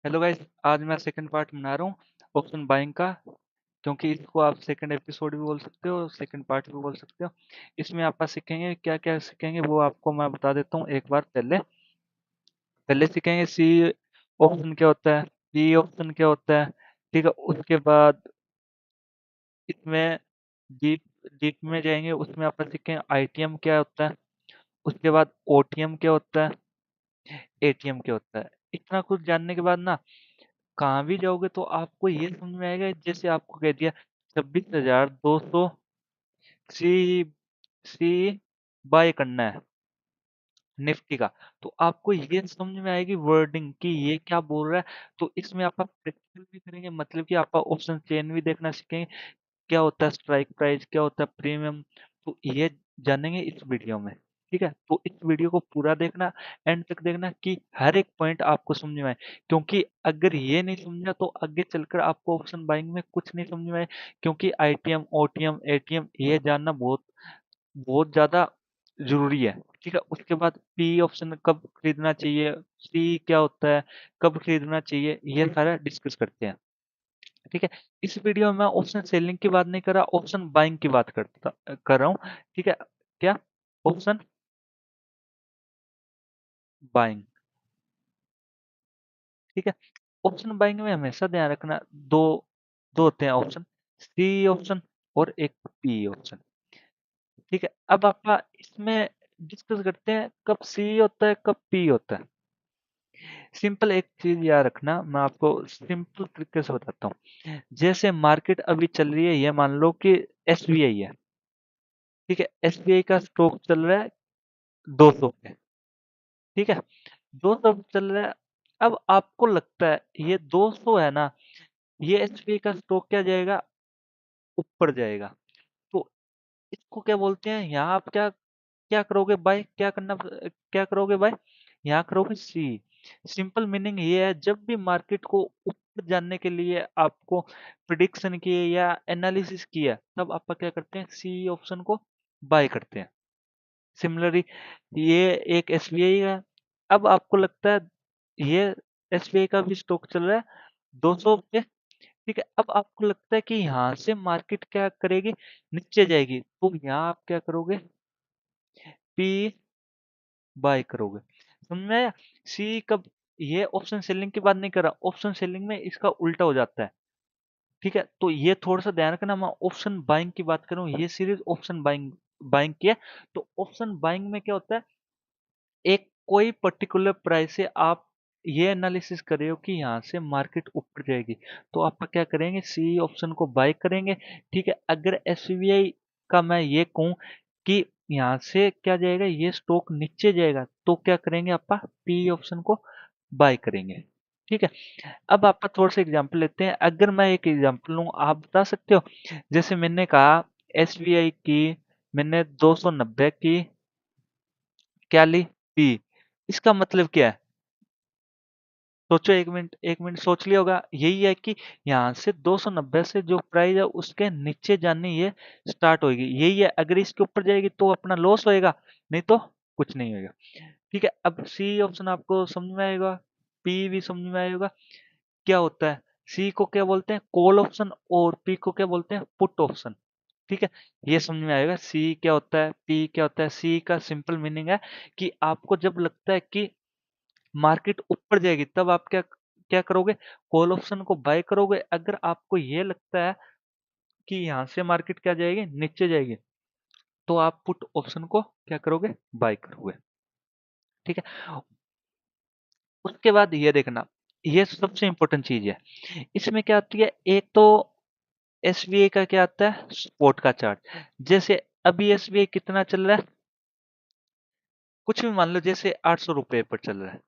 Hello guys. आज मैं second part बना रहा हूँ ऑप्शन बाइंग का। क्योंकि इसको आप सेकंड एपिसोड भी बोल सकते हो, सेकंड पार्ट भी बोल सकते हो। इसमें आप सीखेंगे, क्या क्या सीखेंगे वो आपको मैं बता देता हूँ एक बार। पहले पहले सीखेंगे सी ऑप्शन क्या होता है, बी ऑप्शन क्या होता है। ठीक है, उसके बाद इसमें डीप डीप में जाएंगे, उसमें आप सीखेंगे आईटीएम क्या होता है। उसके बाद ओटीएम क्या होता है, एटीएम क्या होता है। इतना कुछ जानने के बाद ना कहाँ भी जाओगे तो आपको ये समझ में आएगा। जैसे आपको कह दिया 26,200 सी सी बाय करना है निफ्टी का, तो आपको ये समझ में आएगी वर्डिंग कि ये क्या बोल रहा है। तो इसमें आप प्रैक्टिकल भी करेंगे, मतलब कि आप ऑप्शन चेन भी देखना सीखेंगे। क्या होता है स्ट्राइक प्राइस, क्या होता है प्रीमियम, तो ये जानेंगे इस वीडियो में। ठीक है, तो इस वीडियो को पूरा देखना, एंड तक देखना कि हर एक पॉइंट आपको समझ में आए। क्योंकि अगर ये नहीं समझा तो आगे चलकर आपको ऑप्शन बाइंग में कुछ नहीं समझ में आए। क्योंकि आईटीएम, ओटीएम, एटीएम ये जानना बहुत बहुत ज्यादा जरूरी है। ठीक है, उसके बाद पी ऑप्शन कब खरीदना चाहिए, सी क्या होता है, कब खरीदना चाहिए, ये सारा डिस्कस करते हैं। ठीक है, इस वीडियो में मैं ऑप्शन सेलिंग की बात नहीं कर रहा, ऑप्शन बाइंग की बात कर रहा हूँ। ठीक है, क्या ऑप्शन बाइंग। ठीक है, ऑप्शन बाइंग में हमेशा ध्यान रखना, दो दो होते हैं ऑप्शन, सी ऑप्शन और एक पी ऑप्शन। ठीक है, अब आप इसमें डिस्कस करते हैं कब सी होता है कब पी होता है। सिंपल एक चीज याद रखना, मैं आपको सिंपल तरीके से बताता हूँ। जैसे मार्केट अभी चल रही है, ये मान लो कि एसबीआई है। ठीक है, एसबीआई का स्टॉक चल रहा है 200 पे। ठीक है, 200 पे चल रहा है। अब आपको लगता है ये 200 है ना, ये एसबीआई का स्टॉक क्या जाएगा, ऊपर जाएगा। तो इसको क्या बोलते हैं, यहाँ आप क्या क्या करोगे बाय, क्या करोगे बाय, यहाँ करोगे सी। सिंपल मीनिंग ये है, जब भी मार्केट को ऊपर जानने के लिए आपको प्रिडिक्शन की है या एनालिसिस किया, तब आप क्या करते हैं, सी ऑप्शन को बाय करते हैं। सिमिलरली ये एक एसबीआई है। अब आपको लगता है ये एसबीआई का भी स्टॉक चल रहा है 200 पे। ठीक है, अब आपको लगता है कि यहाँ से मार्केट क्या करेगी, नीचे जाएगी, तो यहाँ आप क्या करोगे, पी बाय करोगे। समझ में आया। सी कब, ये ऑप्शन सेलिंग की बात नहीं कर रहा, ऑप्शन सेलिंग में इसका उल्टा हो जाता है। ठीक है, तो ये थोड़ा सा ध्यान रखना, मैं ऑप्शन बाइंग की बात करूं, ये सीरीज ऑप्शन बाइंग बाइंग की है। तो ऑप्शन बाइंग में क्या होता है, एक कोई पर्टिकुलर प्राइस से आप ये एनालिसिस कर रहे हो कि यहाँ से मार्केट ऊपर जाएगी, तो आप क्या करेंगे, सी ऑप्शन को बाय करेंगे। ठीक है, अगर एसबीआई का मैं ये कहूँ कि यहाँ से क्या जाएगा, ये स्टॉक नीचे जाएगा, तो क्या करेंगे, आप पी ऑप्शन को बाय करेंगे। ठीक है, अब आप थोड़ा सा एग्जांपल लेते हैं। अगर मैं एक एग्जांपल लूँ, आप बता सकते हो। जैसे मैंने कहा एसबीआई की मैंने 290 की क्या ली, पी। इसका मतलब क्या है, सोचो, एक मिनट सोच लिया होगा। यही है कि यहाँ से 290 से जो प्राइस है उसके नीचे जानी ये स्टार्ट होगी, यही है। अगर इसके ऊपर जाएगी तो अपना लॉस होएगा, नहीं तो कुछ नहीं होएगा। ठीक है, अब सी ऑप्शन आपको समझ में आएगा, पी भी समझ में आएगा। क्या होता है, सी को क्या बोलते हैं, कॉल ऑप्शन, और पी को क्या बोलते हैं, पुट ऑप्शन। ठीक है, ये समझ में आएगा सी क्या होता है, पी क्या होता है। सी का सिंपल मीनिंग है कि आपको जब लगता है कि मार्केट ऊपर जाएगी, तब आप क्या क्या करोगे, कॉल ऑप्शन को बाय करोगे। अगर आपको ये लगता है कि यहाँ से मार्केट क्या जाएगी, नीचे जाएगी, तो आप पुट ऑप्शन को क्या करोगे, बाय करोगे। ठीक है, उसके बाद ये देखना, ये सबसे इंपॉर्टेंट चीज है। इसमें क्या आती है, एक तो एसबीआई का क्या आता है, स्पॉट का चार्ट। जैसे अभी एसबीआई कितना चल रहा है, कुछ भी मान लो, जैसे 800 रुपए पर चल रहा है।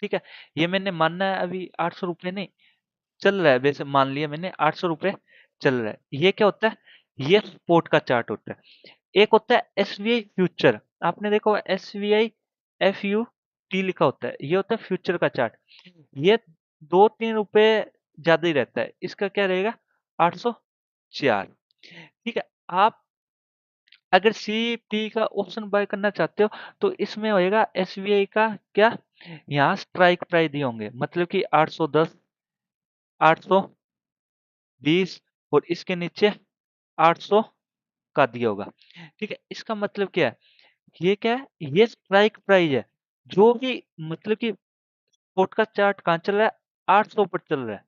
ठीक है, ये मैंने मानना है अभी 800 रुपए नहीं चल रहा है, वैसे मान लिया मैंने 800 रुपए चल रहा है। ये क्या होता है, ये स्पॉट का चार्ट होता है। एक होता है एसबीआई फ्यूचर, आपने देखो एसबीआई FUT लिखा होता है, ये होता है फ्यूचर का चार्ट। ये 2-3 रुपए ज्यादा ही रहता है, इसका क्या रहेगा, 804। ठीक है, आप अगर सी पी का ऑप्शन बाय करना चाहते हो तो इसमें होएगा एसबीआई का क्या, यहाँ स्ट्राइक प्राइस दिए होंगे, मतलब कि 810, 820 और इसके नीचे 800 का दिया होगा। ठीक है, इसका मतलब क्या है, ये क्या है, ये स्ट्राइक प्राइस है। जो भी मतलब कि स्पॉट का चार्ट कहाँ चल रहा है, 800 पर चल रहा है,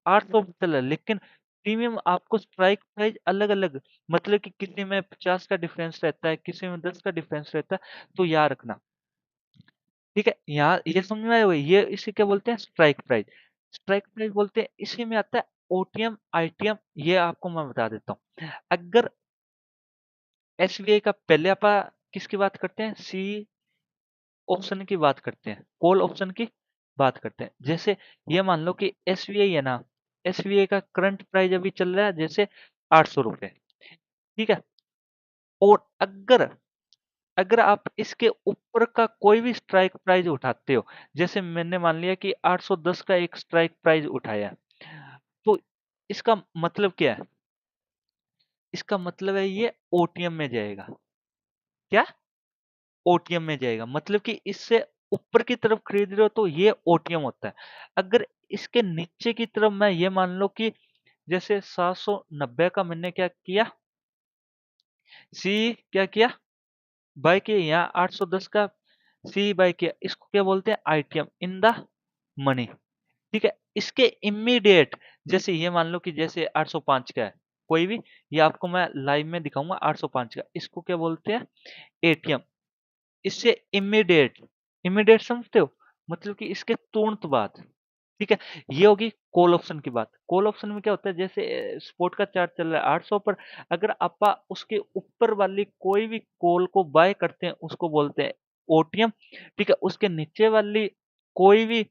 800 पर चल रहा है, लेकिन प्रीमियम आपको स्ट्राइक प्राइस अलग अलग, मतलब कि किसी में 50 का डिफरेंस रहता है, किसी में 10 का डिफरेंस रहता है, तो याद रखना। ठीक है, यहाँ ये समझ में आया हुआ, ये इसे क्या बोलते हैं, स्ट्राइक प्राइस। स्ट्राइक प्राइस बोलते हैं, इसी में आता है ओटीएम आईटीएम, ये आपको मैं बता देता हूँ। अगर एसबीआई का पहले आप किसकी बात करते हैं, सी ऑप्शन की बात करते हैं, कॉल ऑप्शन की बात करते हैं। जैसे ये मान लो कि एसबीआई है ना, एसबीआई का करंट प्राइस अभी चल रहा है जैसे 800 रुपए। ठीक है, और अगर अगर आप इसके ऊपर का कोई भी स्ट्राइक प्राइस उठाते हो, जैसे मैंने मान लिया कि 810 का एक स्ट्राइक प्राइस उठाया, तो इसका मतलब क्या है, इसका मतलब है ये ओटीएम में जाएगा। क्या, ओटीएम में जाएगा, मतलब कि इससे ऊपर की तरफ खरीद रहे हो तो ये ओटीएम होता है। अगर इसके नीचे की तरफ मैं ये मान लो कि जैसे 790 का मैंने क्या किया, सी क्या किया, बाय किया, यहाँ 810 का सी बाय किया, इसको क्या बोलते हैं, आईटीएम इन द मनी। ठीक है, इसके इमीडिएट, जैसे ये मान लो कि जैसे 805 का है कोई भी, ये आपको मैं लाइव में दिखाऊंगा 805 का, इसको क्या बोलते हैं, एटीएम। इससे इमीडिएट, इमीडिएट समझते हो, मतलब कि इसके तुरंत बाद। ठीक है, ये होगी कॉल ऑप्शन की बात। कॉल ऑप्शन में क्या होता है, जैसे स्पॉट का चार्ट चल रहा है 800 पर, अगर आप उसके ऊपर वाली कोई भी कॉल को बाय करते हैं उसको बोलते हैं ओटीएम। ठीक है, उसके नीचे वाली कोई भी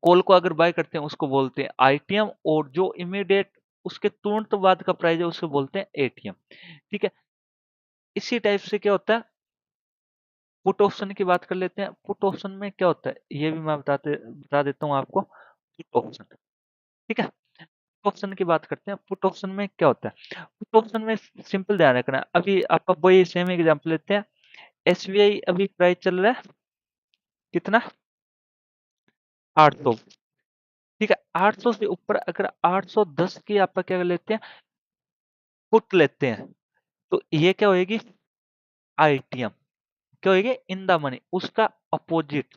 कॉल को अगर बाय करते हैं उसको बोलते हैं आईटीएम, और जो इमीडिएट उसके तुरंत बाद का प्राइस है उसको बोलते हैं एटीएम। ठीक है, इसी टाइप से क्या होता है, पुट ऑप्शन की बात कर लेते हैं। पुट ऑप्शन में क्या होता है ये भी मैं बता देता हूँ आपको। पुट ऑप्शन, ठीक है, ऑप्शन की बात करते हैं। पुट ऑप्शन में क्या होता है, पुट ऑप्शन में सिंपल ध्यान रखना, अभी आप वही सेम एग्जांपल लेते हैं। एसबीआई अभी प्राइस चल रहा है कितना, 800। ठीक है, 800 से ऊपर अगर 810 की आप क्या लेते हैं, पुट लेते हैं, तो ये क्या होएगी, आईटीएम। क्या होएगी, इन द मनी, उसका अपोजिट।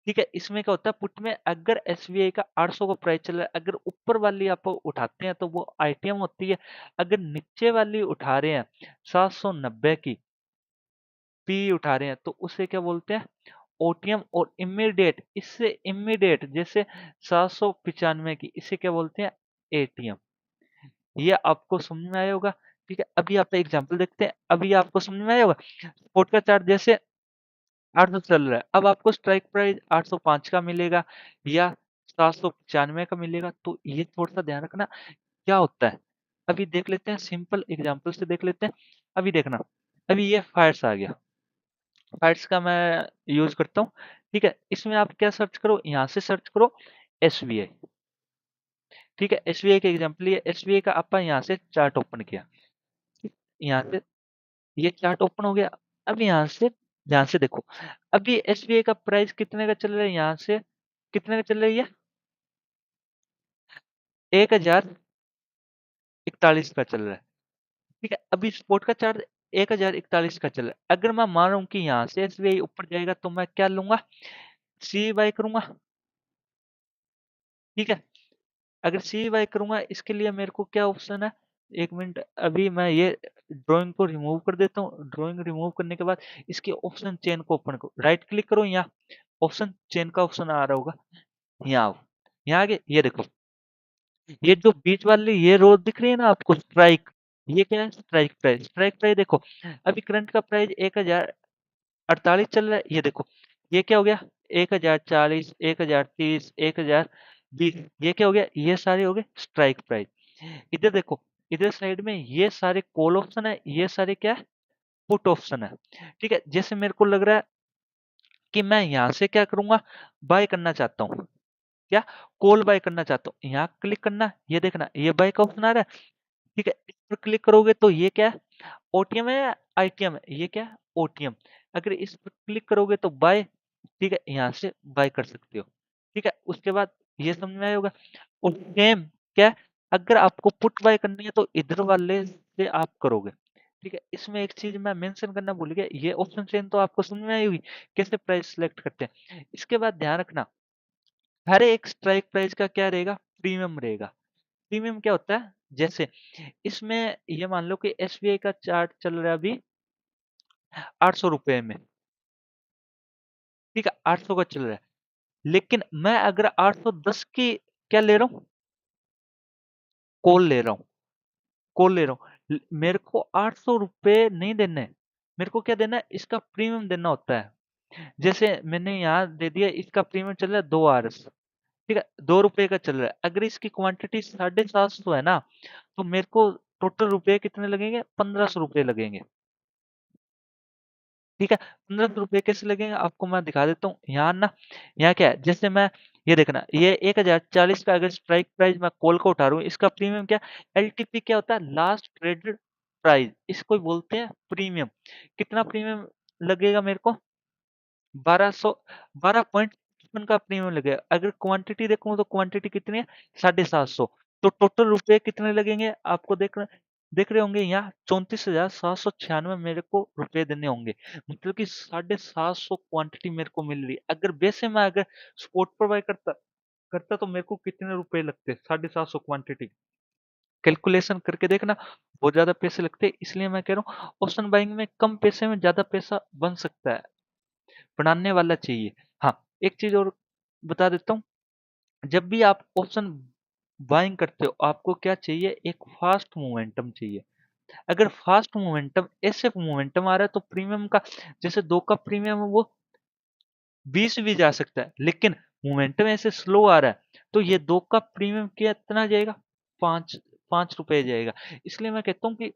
ठीक है, इसमें क्या होता है, पुट में अगर एसबीआई का 800 का प्राइस चल रहा है, अगर ऊपर वाली आप उठाते हैं तो वो आईटीएम होती है। अगर नीचे वाली उठा रहे हैं 790 की पी उठा रहे हैं तो उसे क्या बोलते हैं, ओटीएम। और इमीडिएट, इससे इमीडिएट जैसे 795 की, इसे क्या बोलते हैं, एटीएम। ये आपको समझ में आया होगा। ठीक है, अभी आप एग्जांपल देखते हैं, अभी आपको समझ में आया होगा। स्पॉट का चार्ट जैसे 800 चल रहा है, अब आपको स्ट्राइक प्राइस 805 का मिलेगा या 795 का मिलेगा, तो ये थोड़ा सा ध्यान रखना क्या होता है। अभी देख लेते हैं, सिंपल एग्जांपल से देख लेते हैं। अभी देखना, अभी ये फायर्स आ गया, फाइट्स का मैं यूज करता हूँ। ठीक है, इसमें आप क्या सर्च करो, यहाँ से सर्च करो एसबीआई। ठीक है, एसबीआई का एग्जांपल, ये एसबीआई का अपन यहाँ से चार्ट ओपन किया, ठीक, यहाँ से ये चार्ट ओपन हो गया। अब यहाँ से ध्यान से देखो, अभी एसबीआई का प्राइस कितने का चल रहा है, यहाँ से कितने का चल रही है, 1041 का चल रहा है। ठीक है, अभी स्पॉट का चार्ट 1041 का चल रहा है। अगर मैं मान रहा हूँ कि यहाँ से एसबीआई ऊपर जाएगा तो मैं क्या लूंगा, सी बाय करूंगा। ठीक है, अगर सी बाय करूंगा इसके लिए मेरे को क्या ऑप्शन है, एक मिनट, अभी मैं ये ड्राइंग को रिमूव कर देता हूँ। ड्राइंग रिमूव करने के बाद इसके ऑप्शन चेन को ओपन करो, राइट क्लिक करो, यहाँ ऑप्शन चेन का ऑप्शन आ रहा होगा, यहाँ आओ, यहाँ आगे ये देखो, ये जो बीच वाली ये रो दिख रही है ना आपको, स्ट्राइक, ये क्या है, स्ट्राइक प्राइस। स्ट्राइक प्राइस देखो, अभी करंट का प्राइस 1048 चल रहा है, ये देखो, ये क्या हो गया, 1040, 1030, 1020, ये क्या हो गया, ये सारे हो गए स्ट्राइक प्राइस। इधर देखो, इधर साइड में ये सारे कॉल ऑप्शन है, ये सारे क्या है, पुट ऑप्शन है। ठीक है, जैसे मेरे को लग रहा है कि मैं यहाँ से क्या करूंगा, बाय करना चाहता हूँ, क्या, कॉल बाय करना चाहता हूँ, यहाँ क्लिक करना, ये देखना ये बाय का ऑप्शन आ रहा है। ठीक है, इस पर क्लिक करोगे तो ये क्या है, ओटीएम है या आईटीएम है? ये क्या है? ओटीएम। अगर इस पर क्लिक करोगे तो बाय, ठीक है, यहाँ से बाय कर सकते हो। ठीक है, उसके बाद ये समझ में आया होगा। और सेम क्या है, अगर आपको पुट बाय करनी है तो इधर वाले से आप करोगे। ठीक है, इसमें एक चीज मैं मेंशन करना भूल गया, ये ऑप्शन चेन तो आपको समझ में आई होगी कैसे प्राइस सिलेक्ट करते हैं। इसके बाद ध्यान रखना, हर एक स्ट्राइक प्राइस का क्या रहेगा, प्रीमियम रहेगा। प्रीमियम क्या होता है, जैसे इसमें ये मान लो कि एसबीआई का चार्ट चल रहा है अभी 800 रुपए में। ठीक है, 800 का चल रहा है, लेकिन मैं अगर 810 की क्या ले रहा हूँ, कॉल ले रहा हूँ, कॉल ले रहा हूँ, मेरे को 800 रुपए नहीं देने, मेरे को क्या देना है, इसका प्रीमियम देना होता है। जैसे मैंने यहाँ दे दिया, इसका प्रीमियम चल रहा है 2 आवर्स। ठीक है, 2 रुपए का चल रहा है, अगर इसकी क्वांटिटी 750 है ना, तो मेरे को टोटल रुपए कितने लगेंगे, 1500 रुपए लगेंगे। ठीक है, 1500 रुपए कैसे लगेंगे आपको मैं दिखा देता हूँ। यहाँ ना, यहाँ क्या है, जैसे मैं ये देखना, ये 1040 का अगर स्ट्राइक प्राइस मैं कॉल का उठा रहा हूँ, इसका प्रीमियम क्या, एलटीपी क्या होता है, लास्ट ट्रेडेड प्राइस, इसको ही बोलते हैं प्रीमियम। कितना प्रीमियम लगेगा मेरे को, 1200, 12.55 का प्रीमियम लगेगा। अगर क्वांटिटी देखूं तो क्वांटिटी कितनी है, 750। तो टोटल रुपए कितने लगेंगे आपको, देख रहे होंगे यहाँ, 34,796 मेरे को रुपए देने होंगे। मतलब कि 750 क्वांटिटी मेरे को मिल रही है। अगर वैसे मैं अगर स्पॉट प्रोवाइड करता करता तो मेरे को कितने रुपए लगते, 750 क्वांटिटी। कैलकुलेशन करके देखना, बहुत ज्यादा पैसे लगते हैं। इसलिए मैं कह रहा हूँ ऑप्शन बाइंग में कम पैसे में ज्यादा पैसा बन सकता है, बनाने वाला चाहिए। हाँ, एक चीज और बता देता हूँ, जब भी आप ऑप्शन बाइंग करते हो आपको क्या चाहिए, एक फास्ट मोमेंटम चाहिए। अगर फास्ट मोमेंटम, ऐसे मोमेंटम आ रहा है तो प्रीमियम का, जैसे 2 का प्रीमियम है वो 20 भी जा सकता है, लेकिन मोमेंटम ऐसे स्लो आ रहा है तो ये 2 का प्रीमियम कितना जाएगा, 5 रुपए जाएगा। इसलिए मैं कहता हूँ कि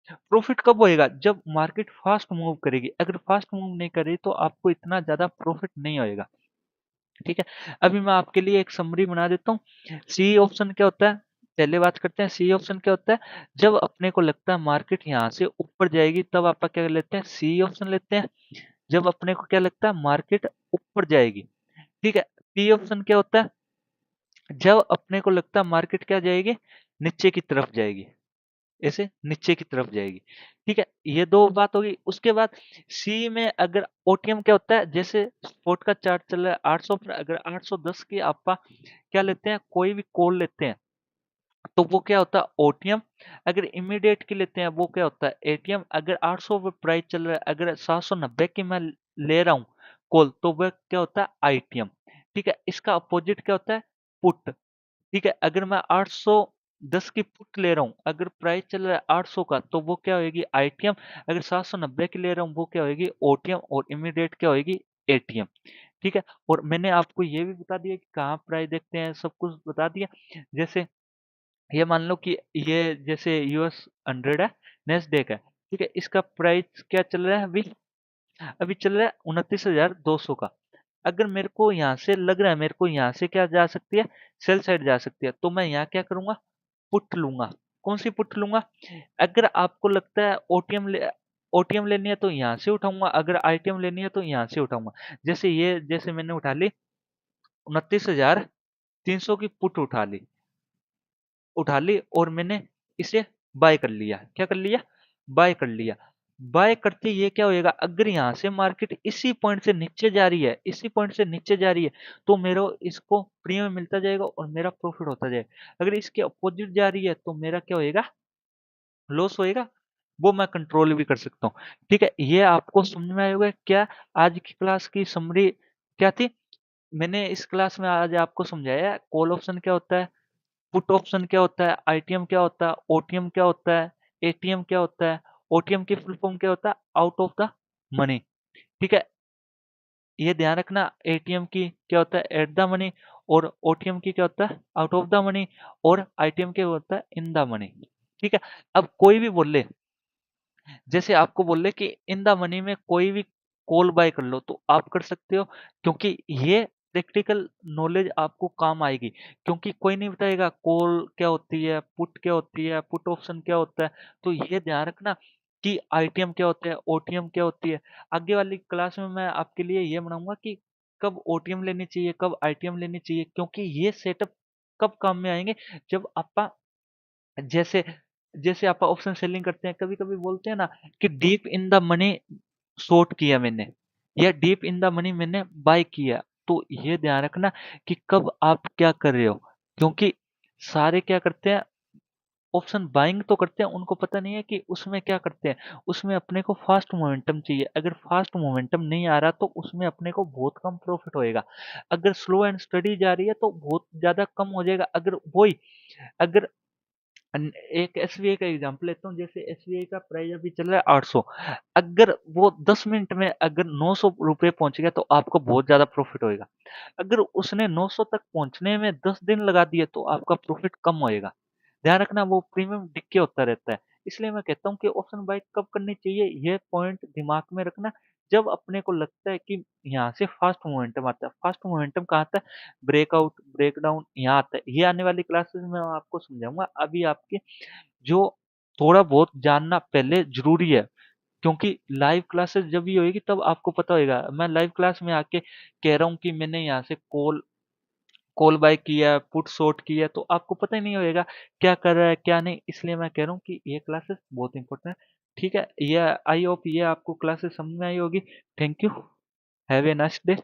प्रॉफिट कब होएगा, जब मार्केट फास्ट मूव करेगी। अगर फास्ट मूव नहीं करे तो आपको इतना ज्यादा प्रॉफिट नहीं होएगा। ठीक है, अभी मैं आपके लिए एक समरी बना देता हूँ। सी ऑप्शन क्या होता है, पहले बात करते हैं। सी ऑप्शन क्या होता है, जब अपने को लगता है मार्केट यहाँ से ऊपर जाएगी तब आप क्या लेते हैं, सी ऑप्शन लेते हैं। जब अपने को क्या लगता है मार्केट ऊपर जाएगी, ठीक है, पी ऑप्शन क्या होता है, जब अपने को लगता है मार्केट क्या जाएगी, नीचे की तरफ जाएगी, ऐसे नीचे की तरफ जाएगी। ठीक है, ये दो बात होगी। उसके बाद सी में अगर ओटीएम क्या होता है, जैसे स्पॉट का चार्ट चल रहा है 800 पर, अगर 810 की आप क्या लेते हैं, कोई भी कॉल लेते हैं तो वो क्या होता है, ओटीएम। अगर इमीडिएट की लेते हैं वो क्या होता है, एटीएम। अगर 800 पे प्राइस चल रहा है, अगर 790 की मैं ले रहा हूँ कॉल, तो वह क्या होता है, आईटीएम। ठीक है, इसका अपोजिट क्या होता है, पुट। ठीक है, अगर मैं 810 की पुट ले रहा हूँ, अगर प्राइस चल रहा है 800 का, तो वो क्या होगी, आईटीएम। अगर 790 की ले रहा हूँ वो क्या होगी, ओटीएम। और इमीडिएट क्या होगी, एटीएम। ठीक है, और मैंने आपको ये भी बता दिया कि कहाँ प्राइस देखते हैं, सब कुछ बता दिया। जैसे ये मान लो कि ये जैसे यूएस 100 है, नेस्डेक है। ठीक है, इसका प्राइस क्या चल रहा है अभी, अभी चल रहा है 29,200 का। अगर मेरे को यहाँ से लग रहा है, मेरे को यहाँ से क्या जा सकती है, सेल साइड जा सकती है, तो मैं यहाँ क्या करूंगा, पुट लूंगा। कौन सी पुट लूंगा, अगर आपको लगता है ओटीएम लेनी है तो यहाँ से उठाऊंगा, अगर आईटीएम लेनी है तो यहाँ से उठाऊंगा। जैसे ये, जैसे मैंने उठा ली 29,300 की पुट उठा ली और मैंने इसे बाय कर लिया। क्या कर लिया, बाय कर लिया। बाय करते ये क्या होएगा, अगर यहाँ से मार्केट इसी पॉइंट से नीचे जा रही है, इसी पॉइंट से नीचे जा रही है, तो मेरा इसको प्रीमियम मिलता जाएगा और मेरा प्रॉफिट होता जाएगा। अगर इसके अपोजिट जा रही है तो मेरा क्या होएगा, लॉस होएगा। वो मैं कंट्रोल भी कर सकता हूँ। ठीक है, ये आपको समझ में आएगा क्या। आज की क्लास की समरी क्या थी, मैंने इस क्लास में आज आपको समझाया कॉल ऑप्शन क्या होता है, पुट ऑप्शन क्या होता है, आईटीएम क्या होता है, ओटीएम क्या होता है, एटीएम क्या होता है। ओटीएम की फुल फॉर्म क्या होता है, आउट ऑफ द मनी। ठीक है, ये ध्यान रखना, एटीएम की क्या होता है, एट द मनी। और ओटीएम की क्या होता है, आउट ऑफ द मनी। और आईटीएम क्या होता है, इन द मनी। ठीक है, अब कोई भी बोले, जैसे आपको बोले कि इन द मनी में कोई भी कॉल बाय कर लो, तो आप कर सकते हो, क्योंकि ये प्रैक्टिकल नॉलेज आपको काम आएगी। क्योंकि कोई नहीं बताएगा कॉल क्या होती है, पुट क्या होती है, पुट ऑप्शन क्या होता है। तो ये ध्यान रखना, कि आईटीएम क्या होता है, ओटीएम क्या होती है। आगे वाली क्लास में मैं आपके लिए ये बनाऊँगा कि कब ओटीएम लेनी चाहिए, कब आईटीएम लेनी चाहिए, क्योंकि ये सेटअप कब काम में आएँगे, जब आपा जैसे जैसे आप ऑप्शन सेलिंग करते हैं, कभी-कभी बोलते हैं ना कि deep in the money short किया मैंने या डीप इन द मनी मैंने बाय किया। तो ये ध्यान रखना कि कब आप क्या कर रहे हो, क्योंकि सारे क्या करते हैं, ऑप्शन बाइंग तो करते हैं, उनको पता नहीं है कि उसमें क्या करते हैं, उसमें अपने को फास्ट मोमेंटम चाहिए। अगर फास्ट मोमेंटम नहीं आ रहा तो उसमें अपने को बहुत कम प्रॉफिट होएगा। अगर स्लो एंड स्टडी जा रही है तो बहुत ज़्यादा कम हो जाएगा। अगर एक एसबीआई का एग्जांपल लेता हूँ, जैसे एसबीआई का प्राइस अभी चल रहा है 800। अगर वो 10 मिनट में अगर 900 रुपए पहुंच गया तो आपको बहुत ज्यादा प्रॉफिट होएगा। अगर उसने 900 तक पहुंचने में 10 दिन लगा दिए तो आपका प्रॉफिट कम होएगा। ध्यान रखना, वो प्रीमियम डिक्के होता रहता है। इसलिए मैं कहता हूँ कि ऑप्शन बाय कब करनी चाहिए, ये पॉइंट दिमाग में रखना। जब अपने को लगता है कि यहाँ से फास्ट मोमेंटम आता है। फास्ट मोमेंटम कहाँ आता है, ब्रेकआउट ब्रेकडाउन यहाँ आता है। ये आने वाली क्लासेस में मैं आपको समझाऊंगा। अभी आपके जो थोड़ा बहुत जानना पहले ज़रूरी है, क्योंकि लाइव क्लासेस जब भी होएगी तब आपको पता होएगा। मैं लाइव क्लास में आके कह रहा हूँ कि मैंने यहाँ से कॉल कॉल बाय किया, पुट शॉर्ट किया, तो आपको पता ही नहीं होएगा क्या कर रहा है, क्या नहीं। इसलिए मैं कह रहा हूँ कि ये क्लासेस बहुत इंपॉर्टेंट है। ठीक है? ये आई होप ये आपको क्लासेस समझ में आई होगी। Thank you. Have a nice day.